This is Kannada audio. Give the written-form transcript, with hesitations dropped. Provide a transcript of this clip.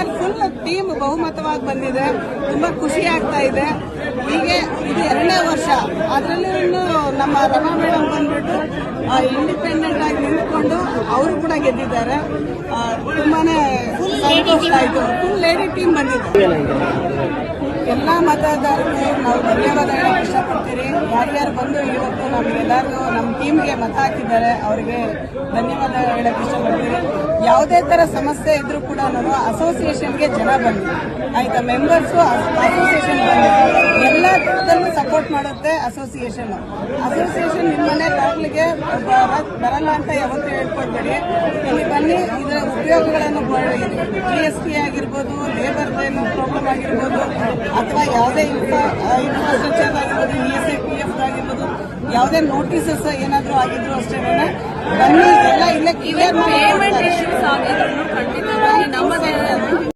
ಸರ್ ಫುಲ್ ಟೀಮ್ ಬಹುಮತವಾಗಿ ಬಂದಿದೆ. ತುಂಬಾ ಖುಷಿ ಆಗ್ತಾ ಇದೆ. ಹೀಗೆ ಇದು 2ನೇ ವರ್ಷ. ಅದರಲ್ಲೂ ನಮ್ಮ ರಮಾ ಮೇಡಮ್ ಬಂದ್ಬಿಟ್ಟು ಇಂಡಿಪೆಂಡೆಂಟ್ ಆಗಿ ನಿಂತ್ಕೊಂಡು ಅವರು ಕೂಡ ಗೆದ್ದಿದ್ದಾರೆ. ತುಂಬಾನೇ ಸಂತೋಷ ಆಯಿತು. ಫುಲ್ ಲೇಡಿ ಟೀಮ್ ಬಂದಿದೆ. ಎಲ್ಲ ಮತದಾರರಿಗೆ ನಾವು ಧನ್ಯವಾದ ಹೇಳಕ್ ಇಷ್ಟಪಡ್ತೀರಿ. ಯಾರ್ಯಾರು ಬಂದು ಇವತ್ತು ನಮಗೆಲ್ಲರಿಗೂ ನಮ್ಮ ಟೀಮ್ಗೆ ಮತ ಹಾಕಿದ್ದಾರೆ ಅವರಿಗೆ ಧನ್ಯವಾದ ಹೇಳಕ್ ಇಷ್ಟಪಡ್ತೀರಿ. ಯಾವುದೇ ತರ ಸಮಸ್ಯೆ ಇದ್ರೂ ಕೂಡ ನಾನು ಅಸೋಸಿಯೇಷನ್ಗೆ ಜನ ಬಂದಿದೆ ಆಯ್ತಾ, ಮೆಂಬರ್ಸು ಅಸೋಸಿಯೇಷನ್ ಬಂದಿದೆ. ಎಲ್ಲ ತರದಲ್ಲೂ ಸಪೋರ್ಟ್ ಮಾಡುತ್ತೆ ಅಸೋಸಿಯೇಷನ್. ನಿಮ್ಮನೆ ಬಾಗಿಲಿಗೆ ಬರಲ್ಲ ಅಂತ ಯಾವತ್ತೂ ಹೇಳ್ಕೊಡ್ಬೇಡಿ. ಇಲ್ಲಿ ಬನ್ನಿ, ಇದರ ಉಪಯೋಗಗಳನ್ನು GST ಆಗಿರ್ಬೋದು, ಲೇಬರ್ ಪ್ರಾಬ್ಲಮ್ ಆಗಿರ್ಬೋದು, ಅಥವಾ ಯಾವುದೇ ಇನ್ಫ್ರಾಸ್ಟ್ರಕ್ಚರ್ ಆಗಿರ್ಬೋದು, ESI PF ಆಗಿರ್ಬೋದು, ಯಾವುದೇ ನೋಟಿಸಸ್ ಏನಾದರೂ ಆಗಿದ್ರು ಅಷ್ಟೇ ಬನ್ನಿ. ಎಲ್ಲ ಇಲ್ಲೇ ಕ್ಲಿಯರ್ ಪೇಮೆಂಟ್ ಇಶ್ಯೂಸ್ ಆಗಿದ್ರು ಖಂಡಿತವಾಗಿ ನಮ್ಮ